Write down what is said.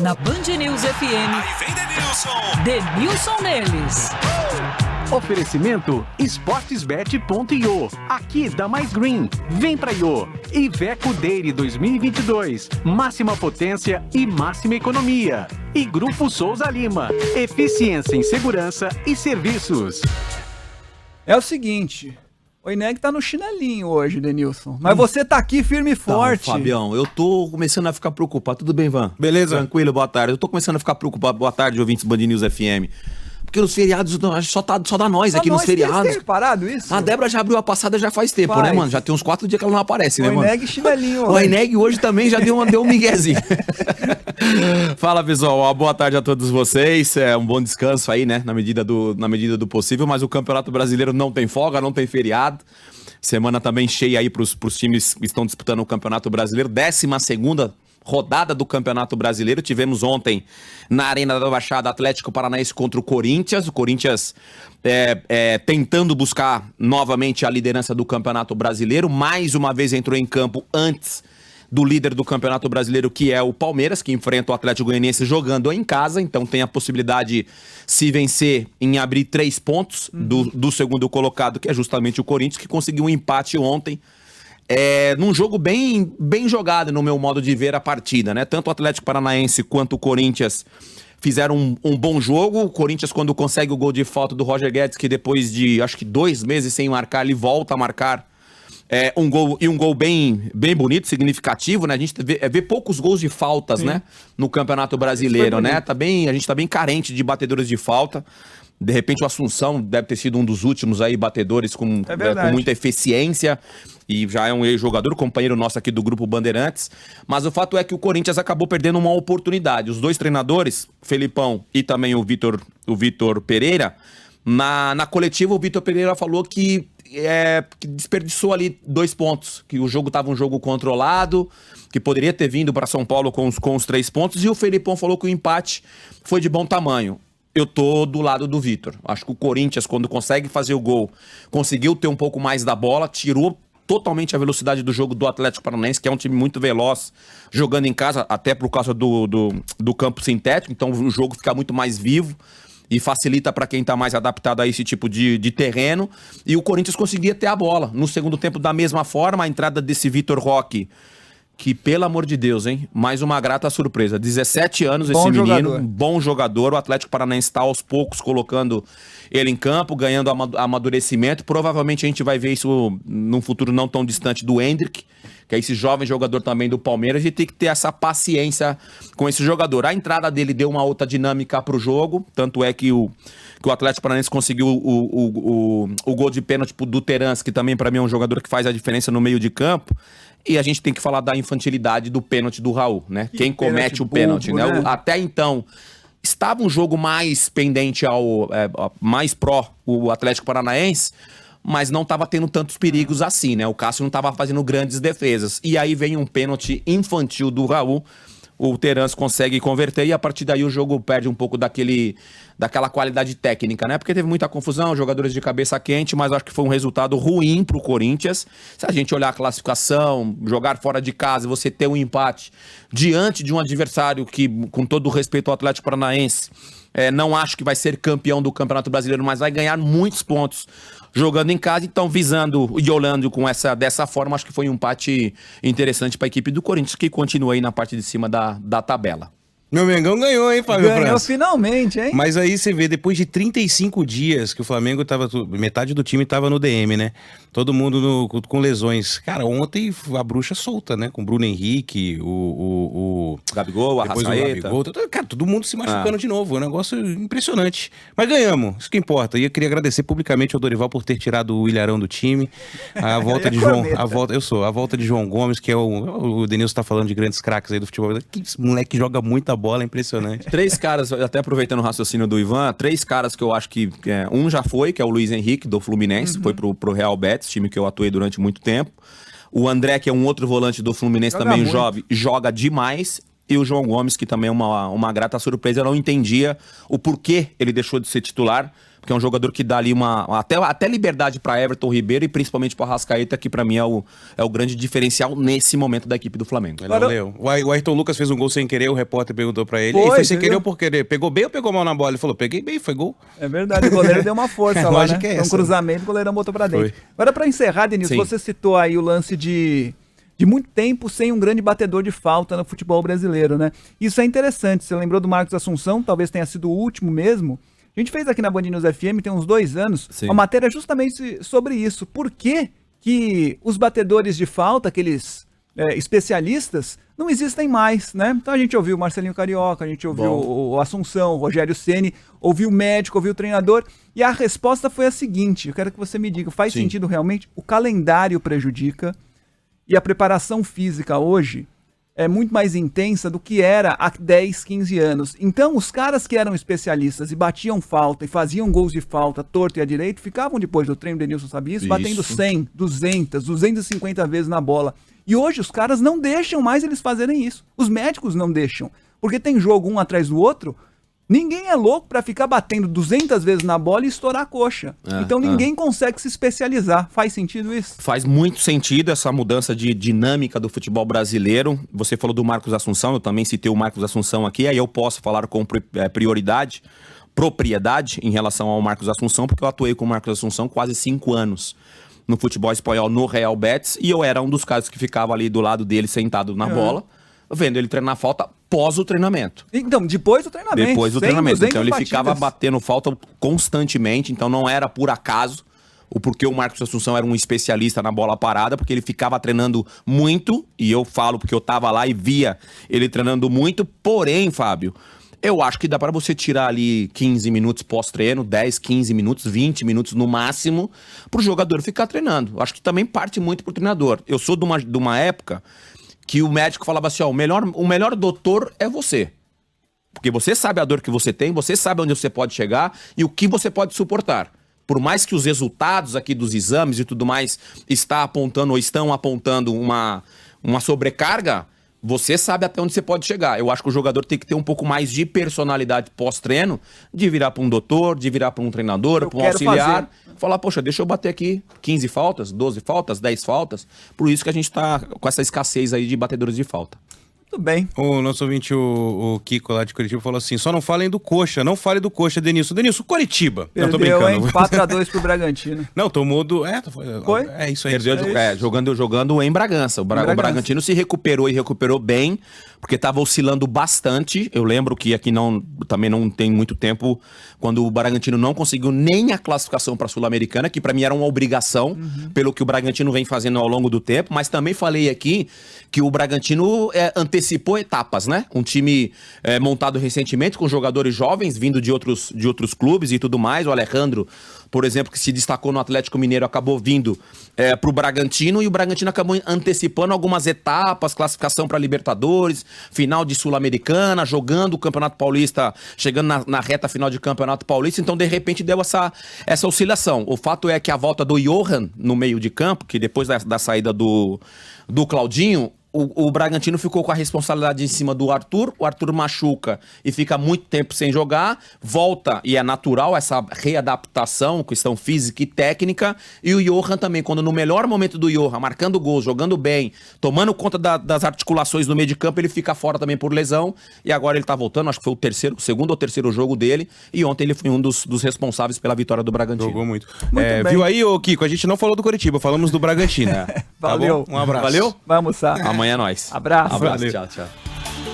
Na Band News FM. Aí vem Denilson neles. Oferecimento esportesbet.io. Aqui dá mais green. Vem pra Io. Iveco Dairy 2022. Máxima potência e máxima economia. E Grupo Souza Lima. Eficiência em segurança e serviços. É o seguinte, o Ineg tá no chinelinho hoje, Denilson. Mas você tá aqui firme e forte. Então, Fabião, eu tô começando a ficar preocupado. Tudo bem, Van? Beleza? Tranquilo, boa tarde. Eu tô começando a ficar preocupado. Boa tarde, ouvintes Band News FM. Porque nos feriados, só dá nós aqui nos feriados. Você tem reparado isso? A Débora já abriu a passada já faz tempo, né, mano? Já tem uns 4 dias que ela não aparece, né, mano? O Ineg chinelinho hoje. O Ineg hoje também já deu um miguezinho. Fala, pessoal. Uma boa tarde a todos vocês. É um bom descanso aí, né? Na medida do possível. Mas o Campeonato Brasileiro não tem folga, não tem feriado. Semana também cheia aí pros times que estão disputando o Campeonato Brasileiro. 12ª rodada do Campeonato Brasileiro. Tivemos ontem na Arena da Baixada Atlético Paranaense contra o Corinthians. O Corinthians tentando buscar novamente a liderança do Campeonato Brasileiro. Mais uma vez entrou em campo antes do líder do Campeonato Brasileiro, que é o Palmeiras, que enfrenta o Atlético Goianiense jogando em casa. Então tem a possibilidade, se vencer, em abrir 3 pontos do segundo colocado, que é justamente o Corinthians, que conseguiu um empate ontem. Num jogo bem jogado, no meu modo de ver a partida, né? Tanto o Atlético Paranaense quanto o Corinthians fizeram um bom jogo. O Corinthians, quando consegue o gol de falta do Roger Guedes, que depois de, acho que 2 meses sem marcar, ele volta a marcar um gol bem bonito, significativo, né? A gente vê poucos gols de faltas, né? No Campeonato Brasileiro, né? A gente tá bem carente de batedores de falta. De repente o Assunção deve ter sido um dos últimos aí batedores com muita eficiência, e já é um ex-jogador, companheiro nosso aqui do Grupo Bandeirantes. Mas o fato é que o Corinthians acabou perdendo uma oportunidade. Os dois treinadores, Felipão e também o Vitor Pereira, na coletiva o Vitor Pereira falou que desperdiçou ali 2 pontos, que o jogo estava um jogo controlado, que poderia ter vindo para São Paulo com os 3 pontos, e o Felipão falou que o empate foi de bom tamanho. Eu tô do lado do Vitor. Acho que o Corinthians, quando consegue fazer o gol, conseguiu ter um pouco mais da bola, tirou totalmente a velocidade do jogo do Atlético Paranaense, que é um time muito veloz, jogando em casa, até por causa do campo sintético, então o jogo fica muito mais vivo e facilita para quem tá mais adaptado a esse tipo de terreno. E o Corinthians conseguia ter a bola. No segundo tempo, da mesma forma, a entrada desse Vitor Roque, que, pelo amor de Deus, hein? Mais uma grata surpresa. 17 anos esse menino, bom jogador. O Atlético Paranaense está aos poucos colocando ele em campo, ganhando amadurecimento. Provavelmente a gente vai ver isso num futuro não tão distante do Hendrick, que é esse jovem jogador também do Palmeiras, e tem que ter essa paciência com esse jogador. A entrada dele deu uma outra dinâmica para o jogo, tanto é que o Atlético Paranaense conseguiu o gol de pênalti do Terans, que também para mim é um jogador que faz a diferença no meio de campo. E a gente tem que falar da infantilidade do pênalti do Raul, né? Quem comete o pênalti, né? Até então, estava um jogo mais pendente mais pró o Atlético Paranaense, mas não estava tendo tantos perigos assim, né? O Cássio não estava fazendo grandes defesas. E aí vem um pênalti infantil do Raul, o Terans consegue converter, e a partir daí o jogo perde um pouco daquela qualidade técnica, né? Porque teve muita confusão, jogadores de cabeça quente, mas acho que foi um resultado ruim pro Corinthians. Se a gente olhar a classificação, jogar fora de casa e você ter um empate diante de um adversário que, com todo o respeito ao Atlético Paranaense, não acho que vai ser campeão do Campeonato Brasileiro, mas vai ganhar muitos pontos jogando em casa. Então, visando e olhando dessa forma, acho que foi um empate interessante para a equipe do Corinthians, que continua aí na parte de cima da tabela. Meu Mengão ganhou, hein, Fábio França? Ganhou finalmente, hein? Mas aí você vê, depois de 35 dias que o Flamengo metade do time tava no DM, né? Todo mundo com lesões. Cara, ontem a bruxa solta, né? Com o Bruno Henrique, o Gabigol, o Arrascaeta. Cara, todo mundo se machucando de novo. É um negócio impressionante. Mas ganhamos, isso que importa. E eu queria agradecer publicamente ao Dorival por ter tirado o Ilharão do time. A volta de a volta de João Gomes, que é o Denilson tá falando de grandes craques aí do futebol. Que moleque joga muita bola, é impressionante. 3 caras, até aproveitando o raciocínio do Ivan, 3 caras que eu acho que um já foi, que é o Luiz Henrique, do Fluminense, foi pro Real Betis, time que eu atuei durante muito tempo. O André, que é um outro volante do Fluminense, também jovem, joga demais. E o João Gomes, que também é uma grata surpresa. Eu não entendia o porquê ele deixou de ser titular, porque é um jogador que dá ali até liberdade para Everton Ribeiro e principalmente para Arrascaeta, que para mim é o grande diferencial nesse momento da equipe do Flamengo. Valeu. O Ayrton Lucas fez um gol sem querer, o repórter perguntou pra ele, foi sem querer ou por querer? Pegou bem ou pegou mal na bola? Ele falou, peguei bem, foi gol. É verdade, o goleiro deu uma força lá, né? É essa, um cruzamento, o goleirão botou pra dentro. Agora, pra encerrar, Denilson, você citou aí o lance de muito tempo sem um grande batedor de falta no futebol brasileiro, né? Isso é interessante. Você lembrou do Marcos Assunção, talvez tenha sido o último mesmo. A gente fez aqui na Band News FM, tem uns 2 anos, uma matéria justamente sobre isso. Por que os batedores de falta, aqueles especialistas, não existem mais, né? Então a gente ouviu o Marcelinho Carioca, a gente ouviu o Assunção, o Rogério Ceni, ouviu o médico, ouviu o treinador, e a resposta foi a seguinte, eu quero que você me diga, faz sentido realmente? O calendário prejudica e a preparação física hoje é muito mais intensa do que era há 10, 15 anos. Então, os caras que eram especialistas e batiam falta e faziam gols de falta torto e à direita, ficavam depois do treino, o Denilson sabia isso, batendo 100, 200, 250 vezes na bola. E hoje os caras não deixam mais eles fazerem isso. Os médicos não deixam. Porque tem jogo um atrás do outro, ninguém é louco pra ficar batendo 200 vezes na bola e estourar a coxa. Então ninguém consegue se especializar. Faz sentido isso? Faz muito sentido essa mudança de dinâmica do futebol brasileiro. Você falou do Marcos Assunção, eu também citei o Marcos Assunção aqui, aí eu posso falar com propriedade em relação ao Marcos Assunção, porque eu atuei com o Marcos Assunção quase 5 anos no futebol espanhol, no Real Betis, e eu era um dos caras que ficava ali do lado dele, sentado na bola, vendo ele treinar falta pós o treinamento. Então, depois do treinamento. Depois do treinamento. Então ele ficava batendo falta constantemente, então não era por acaso o porquê o Marcos Assunção era um especialista na bola parada, porque ele ficava treinando muito, e eu falo porque eu tava lá e via ele treinando muito, porém, Fábio, eu acho que dá para você tirar ali 15 minutos pós-treino, 10, 15 minutos, 20 minutos no máximo, pro jogador ficar treinando. Eu acho que também parte muito pro treinador. Eu sou de uma época que o médico falava assim, ó, o melhor doutor é você. Porque você sabe a dor que você tem, você sabe onde você pode chegar e o que você pode suportar. Por mais que os resultados aqui dos exames e tudo mais estão apontando uma sobrecarga, você sabe até onde você pode chegar. Eu acho que o jogador tem que ter um pouco mais de personalidade pós-treino, de virar para um doutor, de virar para um treinador, para um auxiliar. Falar, poxa, deixa eu bater aqui 15 faltas, 12 faltas, 10 faltas. Por isso que a gente tá com essa escassez aí de batedores de falta. Muito bem. O nosso ouvinte, o Kiko lá de Curitiba, falou assim, só não falem do Coxa, não fale do Coxa, Denilson. Denilson, Curitiba. Perdeu, não, tô brincando. Hein? 4-2 pro Bragantino. Não, tomou do... Foi? É isso aí. Perdeu, jogando em Bragança. O Bragantino se recuperou e recuperou bem, porque tava oscilando bastante. Eu lembro que aqui também não tem muito tempo, quando o Bragantino não conseguiu nem a classificação para a Sul-Americana, que para mim era uma obrigação, pelo que o Bragantino vem fazendo ao longo do tempo, mas também falei aqui que o Bragantino antecipou etapas, né? Um time montado recentemente com jogadores jovens vindo de outros clubes e tudo mais. O Alejandro, por exemplo, que se destacou no Atlético Mineiro, acabou vindo pro Bragantino, e o Bragantino acabou antecipando algumas etapas, classificação para Libertadores, final de Sul-Americana, jogando o Campeonato Paulista, chegando na reta final de Campeonato Paulista, então de repente deu essa oscilação. O fato é que a volta do Johan no meio de campo, que depois da saída do Claudinho, o Bragantino ficou com a responsabilidade em cima do Arthur, o Arthur machuca e fica muito tempo sem jogar, volta e é natural essa readaptação, questão física e técnica, e o Johan também, quando no melhor momento do Johan, marcando gols, jogando bem, tomando conta das articulações no meio de campo, ele fica fora também por lesão, e agora ele tá voltando, acho que foi o segundo ou terceiro jogo dele, e ontem ele foi um dos responsáveis pela vitória do Bragantino. Jogou muito. Viu aí, ô Kiko, a gente não falou do Curitiba, falamos do Bragantino. Valeu. Tá bom? Um abraço. Valeu? Vai almoçar. Amanhã é nóis. Abraço. Tchau, tchau.